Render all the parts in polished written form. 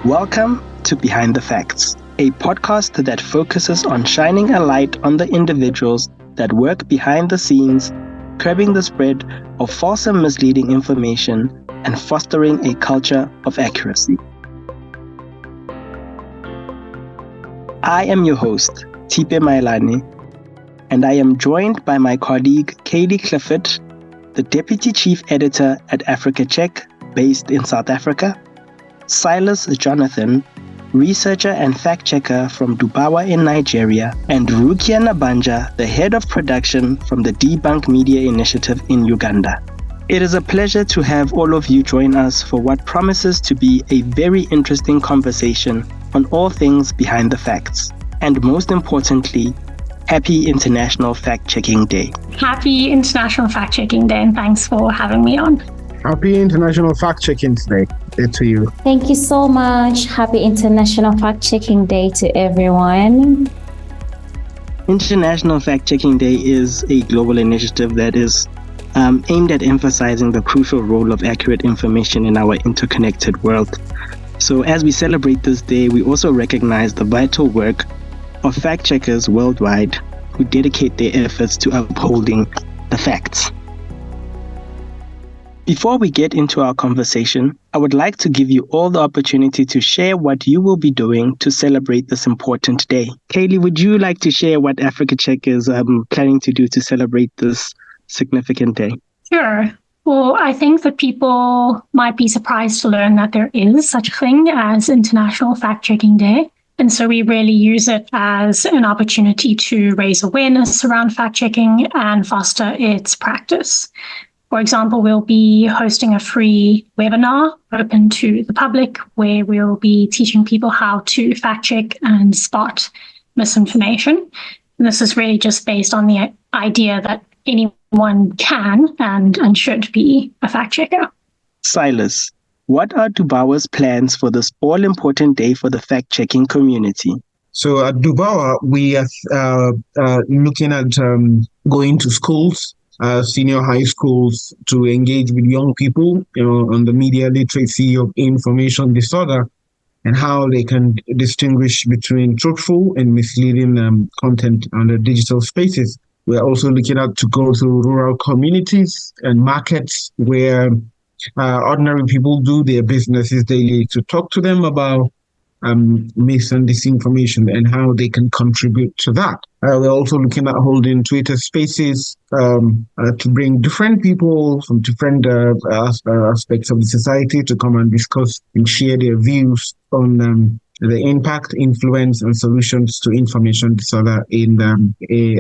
Welcome to Behind the Facts, a podcast that focuses on shining a light on the individuals that work behind the scenes, curbing the spread of false and misleading information, and fostering a culture of accuracy. I am your host, Thipe Maelane, and I am joined by my colleague Kaylee Clifford, the Deputy Chief Editor at Africa Check, based in South Africa, Silas Jonathan, researcher and fact-checker from Dubawa in Nigeria, and Rukia Nabanja, the head of production from the Debunk Media Initiative in Uganda. It is a pleasure to have all of you join us for what promises to be a very interesting conversation on all things behind the facts. And most importantly, Happy International Fact-Checking Day. Happy International Fact-Checking Day, and thanks for having me on. Happy International Fact-Checking Day to you. Thank you so much. Happy International Fact-Checking Day to everyone. International Fact-Checking Day is a global initiative that is aimed at emphasizing the crucial role of accurate information in our interconnected world. So as we celebrate this day, we also recognize the vital work of fact-checkers worldwide who dedicate their efforts to upholding the facts. Before we get into our conversation, I would like to give you all the opportunity to share what you will be doing to celebrate this important day. Kaylee, would you like to share what Africa Check is planning to do to celebrate this significant day? Sure. Well, I think that people might be surprised to learn that there is such a thing as International Fact-Checking Day. And so we really use it as an opportunity to raise awareness around fact-checking and foster its practice. For example, we'll be hosting a free webinar open to the public where we'll be teaching people how to fact-check and spot misinformation. And this is really just based on the idea that anyone can and should be a fact-checker. Silas, what are Dubawa's plans for this all-important day for the fact-checking community? So at Dubawa, we are looking at going to schools, senior high schools, to engage with young people, on the media literacy of information disorder and how they can distinguish between truthful and misleading content on the digital spaces. We're also looking at to go to rural communities and markets where ordinary people do their businesses daily, to talk to them about mis and disinformation and how they can contribute to that. We're also looking at holding Twitter spaces to bring different people from different aspects of the society to come and discuss and share their views on the impact, influence, and solutions to information disorder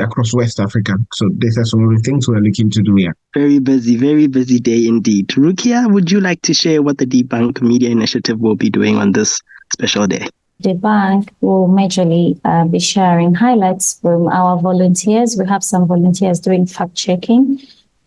across West Africa. So these are some of the things we're looking to do here. Very busy day indeed. Rukia, would you like to share what the Debunk Media Initiative will be doing on this special day? The bank will majorly be sharing highlights from our volunteers. We have some volunteers doing fact-checking.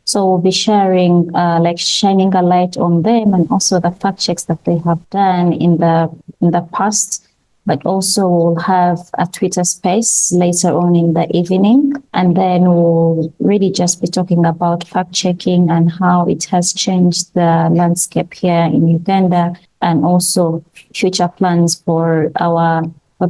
So we'll be sharing, shining a light on them and also the fact checks that they have done in the past. But also we'll have a Twitter space later on in the evening. And then we'll really just be talking about fact checking and how it has changed the landscape here in Uganda, and also future plans for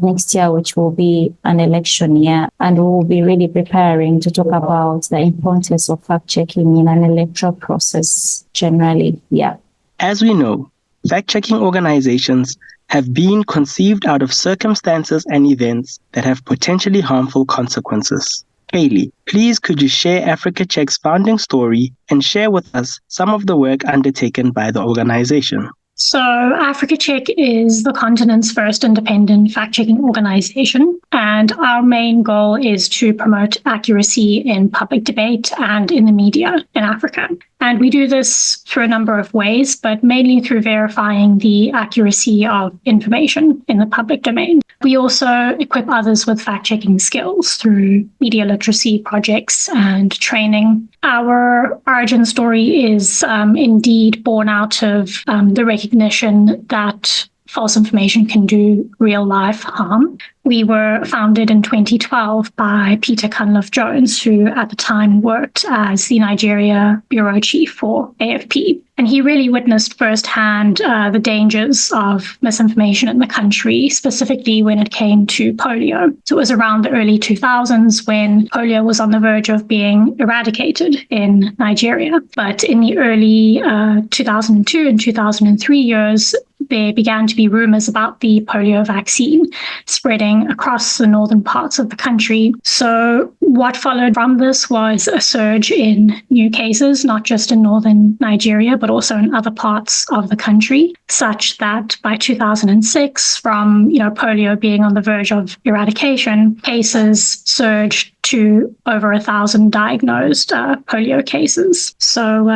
next year, which will be an election year. And we will be really preparing to talk about the importance of fact-checking in an electoral process generally. Yeah. As we know, fact-checking organizations have been conceived out of circumstances and events that have potentially harmful consequences. Kaylee, please could you share Africa Check's founding story and share with us some of the work undertaken by the organization? So Africa Check is the continent's first independent fact-checking organization, and our main goal is to promote accuracy in public debate and in the media in Africa. And we do this through a number of ways, but mainly through verifying the accuracy of information in the public domain. We also equip others with fact-checking skills through media literacy projects and training. Our origin story is indeed born out of the recognition that false information can do real life harm. We were founded in 2012 by Peter Cunliffe-Jones, who at the time worked as the Nigeria bureau chief for AFP. And he really witnessed firsthand the dangers of misinformation in the country, specifically when it came to polio. So it was around the early 2000s when polio was on the verge of being eradicated in Nigeria. But in the early 2002 and 2003 years, there began to be rumors about the polio vaccine spreading across the northern parts of the country. So what followed from this was a surge in new cases, not just in northern Nigeria, but also in other parts of the country, such that by 2006, from polio being on the verge of eradication, cases surged to over 1,000 diagnosed polio cases. So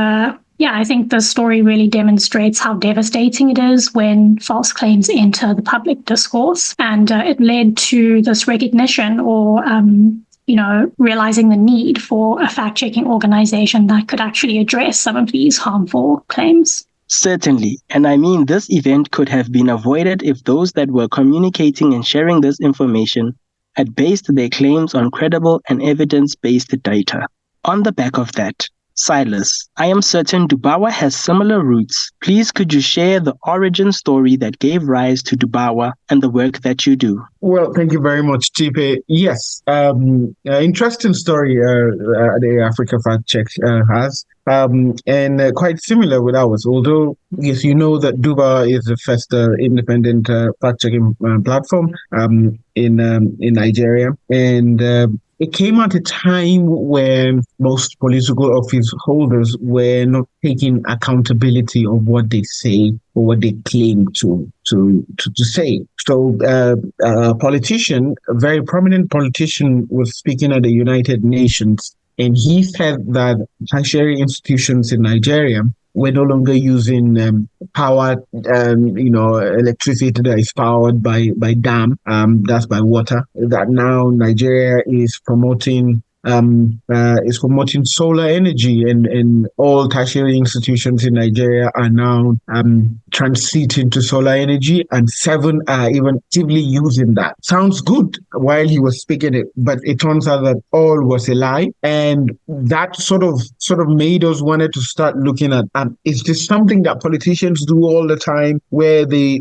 I think the story really demonstrates how devastating it is when false claims enter the public discourse. And it led to this recognition or, realizing the need for a fact-checking organization that could actually address some of these harmful claims. Certainly. And I mean, this event could have been avoided if those that were communicating and sharing this information had based their claims on credible and evidence-based data. On the back of that, Silas, I am certain Dubawa has similar roots. Please could you share the origin story that gave rise to Dubawa and the work that you do? Well, thank you very much, Thipe. Yes, interesting story the Africa Fact Check has, and quite similar with ours. Although, yes, you know that Dubawa is the first independent fact-checking platform in Nigeria, and it came at a time when most political office holders were not taking accountability of what they say or what they claim to say. So a politician, a very prominent politician, was speaking at the United Nations, and he said that tertiary institutions in Nigeria we're no longer using power, electricity that is powered by dam, that's by water. That now Nigeria is promoting solar energy, and all tertiary institutions in Nigeria are now transiting to solar energy, and 7 are even actively using that. Sounds good while he was speaking it, but it turns out that all was a lie, and that sort of made us wanted to start looking at is this something that politicians do all the time, where they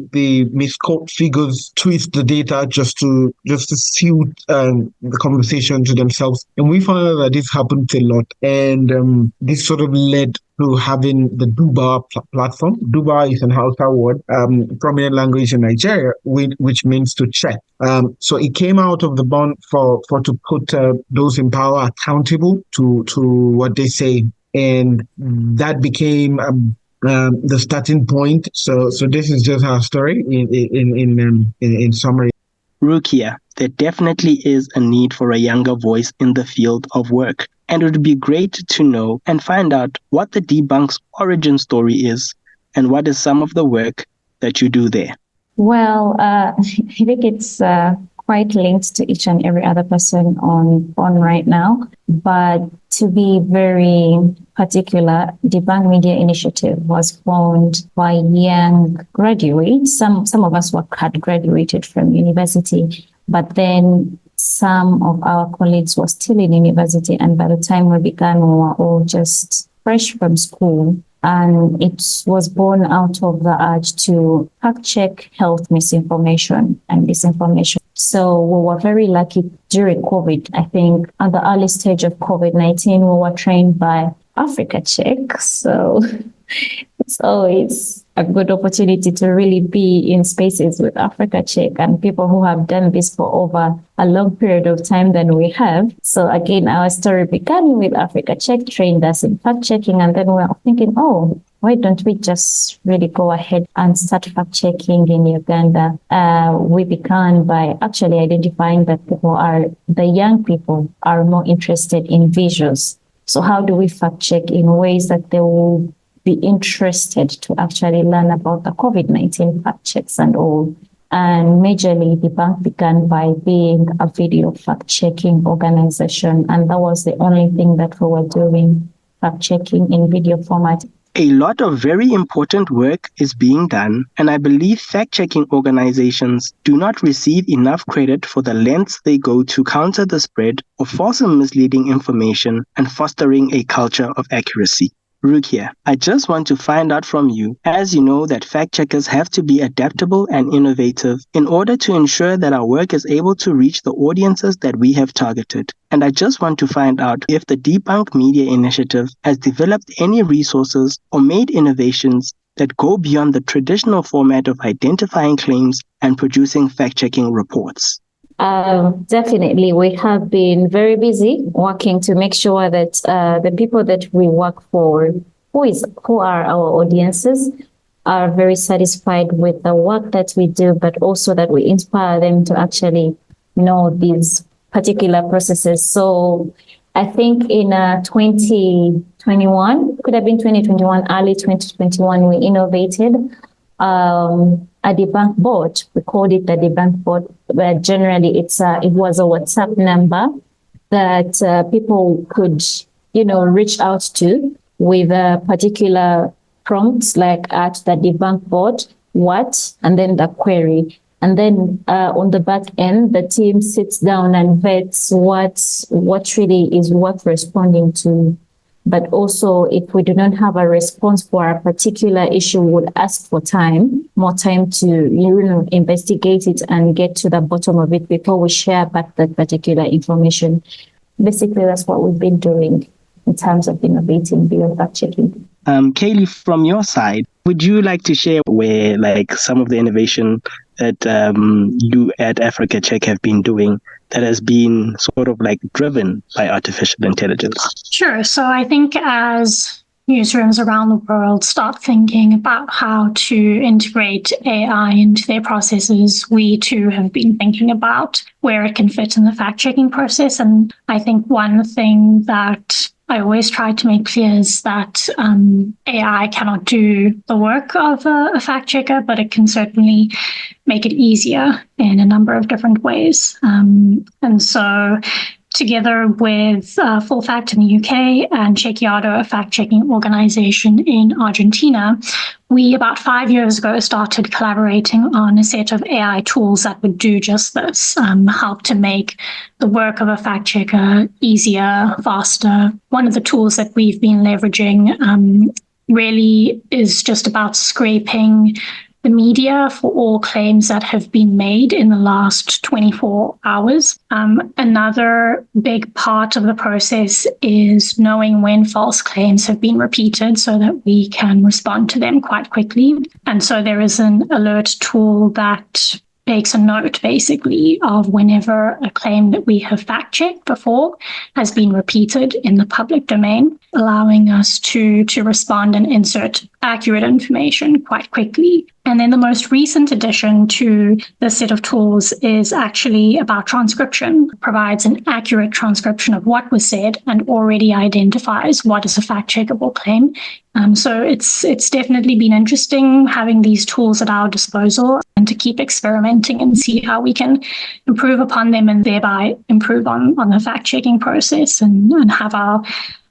misquote figures, twist the data just to suit the conversation to themselves. And we found out that this happens a lot, and this sort of led to having the Dubawa platform. Dubawa is an Hausa word, prominent language in Nigeria, which means to check. So it came out of the bond for to put those in power accountable to what they say, and that became the starting point. So this is just our story in summary. Rukia, there definitely is a need for a younger voice in the field of work, and it would be great to know and find out what the Debunk's origin story is and what is some of the work that you do there. Well, I think it's quite linked to each and every other person on right now, but to be very particular, Debunk Media Initiative was formed by young graduates. Some of us had graduated from university, but then some of our colleagues were still in university, and by the time we began, we were all just fresh from school. And it was born out of the urge to fact-check health misinformation and disinformation. So we were very lucky during COVID. I think at the early stage of COVID-19, we were trained by Africa Check. So it's always a good opportunity to really be in spaces with Africa Check and people who have done this for over a long period of time than we have. So again, our story began with Africa Check, trained us in fact-checking, and then we were thinking, why don't we just really go ahead and start fact-checking in Uganda? We began by actually identifying that the young people are more interested in visuals. So how do we fact-check in ways that they will be interested to actually learn about the COVID-19 fact-checks and all? And majorly, Debunk began by being a video fact-checking organization, and that was the only thing that we were doing, fact-checking in video format. A lot of very important work is being done, and I believe fact-checking organizations do not receive enough credit for the lengths they go to counter the spread of false and misleading information and fostering a culture of accuracy. Rukia, I just want to find out from you, as you know that fact-checkers have to be adaptable and innovative in order to ensure that our work is able to reach the audiences that we have targeted. And I just want to find out if the Debunk Media Initiative has developed any resources or made innovations that go beyond the traditional format of identifying claims and producing fact-checking reports. Definitely, we have been very busy working to make sure that the people that we work for, who are our audiences, are very satisfied with the work that we do, but also that we inspire them to actually know these particular processes. So I think in 2021, could have been 2021, early 2021, we innovated a debunk bot. We called it the debunk bot, but generally it was a WhatsApp number that people could, reach out to with a particular prompts like at the debunk bot, what, and then the query. And then on the back end, the team sits down and vets what really is worth responding to. But also, if we do not have a response for a particular issue, we would ask for more time to investigate it and get to the bottom of it before we share back that particular information. Basically, that's what we've been doing in terms of innovating beyond fact-checking. Kaylee, from your side, would you like to share where some of the innovation that you at Africa Check have been doing that has been sort of driven by artificial intelligence? Sure. So I think as newsrooms around the world start thinking about how to integrate AI into their processes, we too have been thinking about where it can fit in the fact-checking process. And I think one thing that I always try to make clear is that AI cannot do the work of a fact checker, but it can certainly make it easier in a number of different ways. And so together with Full Fact in the UK and Chequeado, a fact-checking organization in Argentina, we about 5 years ago started collaborating on a set of AI tools that would do just this, help to make the work of a fact checker easier, faster. One of the tools that we've been leveraging really is just about scraping the media for all claims that have been made in the last 24 hours. Another big part of the process is knowing when false claims have been repeated so that we can respond to them quite quickly. And so there is an alert tool that takes a note basically of whenever a claim that we have fact-checked before has been repeated in the public domain, allowing us to respond and insert accurate information quite quickly. And then the most recent addition to this set of tools is actually about transcription. It provides an accurate transcription of what was said and already identifies what is a fact-checkable claim. So it's definitely been interesting having these tools at our disposal and to keep experimenting and see how we can improve upon them and thereby improve on the fact-checking process and have our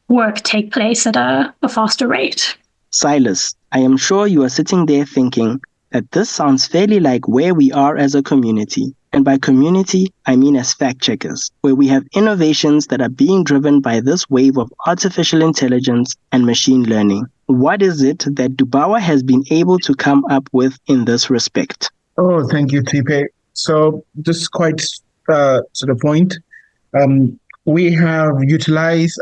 work take place at a faster rate. Silas, I am sure you are sitting there thinking that this sounds fairly like where we are as a community. And by community, I mean as fact checkers, where we have innovations that are being driven by this wave of artificial intelligence and machine learning. What is it that Dubawa has been able to come up with in this respect? Oh, thank you, Thipe. So just quite to the point. We have utilized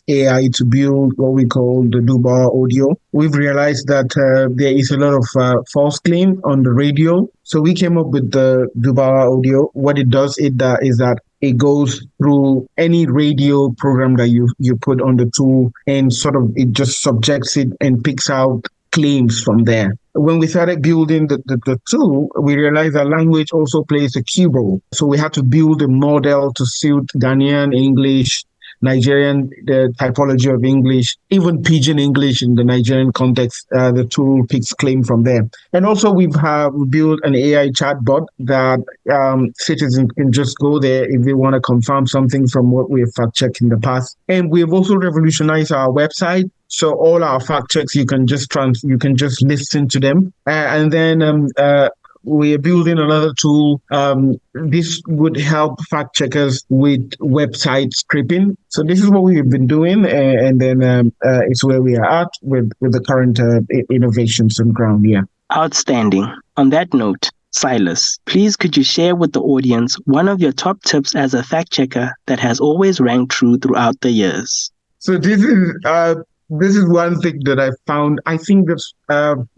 AI to build what we call the Dubawa audio. We've realized that there is a lot of false claim on the radio. So we came up with the Dubawa audio. What it does is that it goes through any radio program that you put on the tool and sort of it just subjects it and picks out claims from there. When we started building the tool, we realized that language also plays a key role. So we had to build a model to suit Ghanaian English, Nigerian, the typology of English, even pidgin English in the Nigerian context. The tool picks claim from there. And also we built an AI chatbot that citizens can just go there if they want to confirm something from what we have fact-checked in the past. And we've also revolutionized our website. So all our fact checks, you can just listen to them. And then we're building another tool. This would help fact checkers with website scraping. So this is what we've been doing, and then it's where we are at with the current innovations on ground here. Outstanding. On that note, Silas, please could you share with the audience one of your top tips as a fact checker that has always rang true throughout the years? So this is one thing that I found. I think that's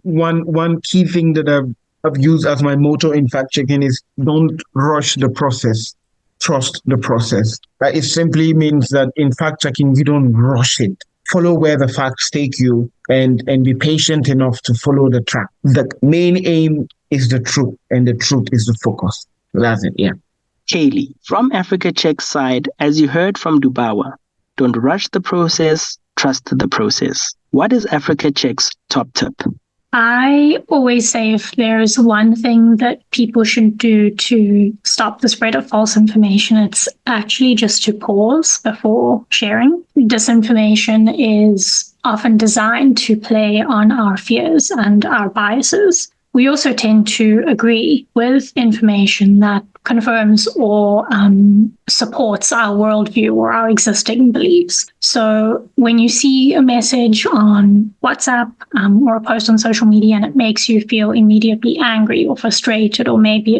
one key thing that I've used as my motto in fact checking is don't rush the process, trust the process. It simply means that in fact checking, you don't rush it. Follow where the facts take you and be patient enough to follow the track. The main aim is the truth, and the truth is the focus. That's it, yeah. Kaylee, from Africa Check's side, as you heard from Dubawa, don't rush the process, trust the process. What is Africa Check's top tip? I always say if there's one thing that people should do to stop the spread of false information, it's actually just to pause before sharing. Disinformation is often designed to play on our fears and our biases. We also tend to agree with information that confirms or supports our worldview or our existing beliefs. So when you see a message on WhatsApp or a post on social media and it makes you feel immediately angry or frustrated, or maybe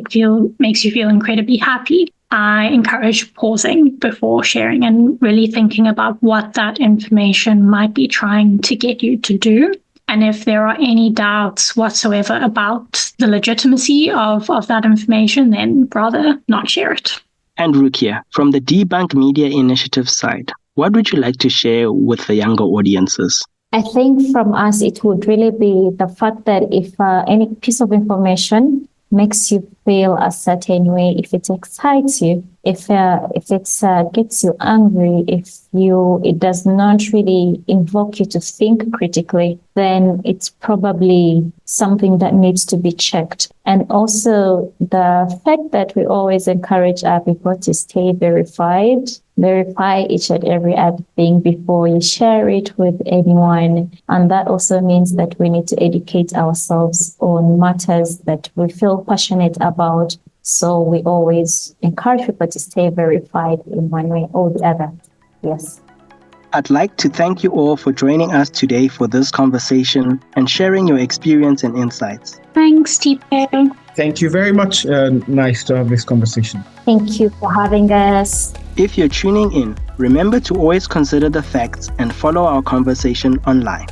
makes you feel incredibly happy, I encourage pausing before sharing and really thinking about what that information might be trying to get you to do. And if there are any doubts whatsoever about the legitimacy of that information, then rather not share it. And Rukia, from the Debunk Media Initiative side, what would you like to share with the younger audiences? I think from us, it would really be the fact that if any piece of information makes you feel a certain way, if it excites you, if it gets you angry, if it does not really invoke you to think critically, then it's probably something that needs to be checked. And also the fact that we always encourage our people to stay verified. Verify each and every other thing before you share it with anyone. And that also means that we need to educate ourselves on matters that we feel passionate about. So we always encourage people to stay verified in one way or the other. Yes. I'd like to thank you all for joining us today for this conversation and sharing your experience and insights. Thanks, Thipe. Thank you very much. Nice to have this conversation. Thank you for having us. If you're tuning in, remember to always consider the facts and follow our conversation online.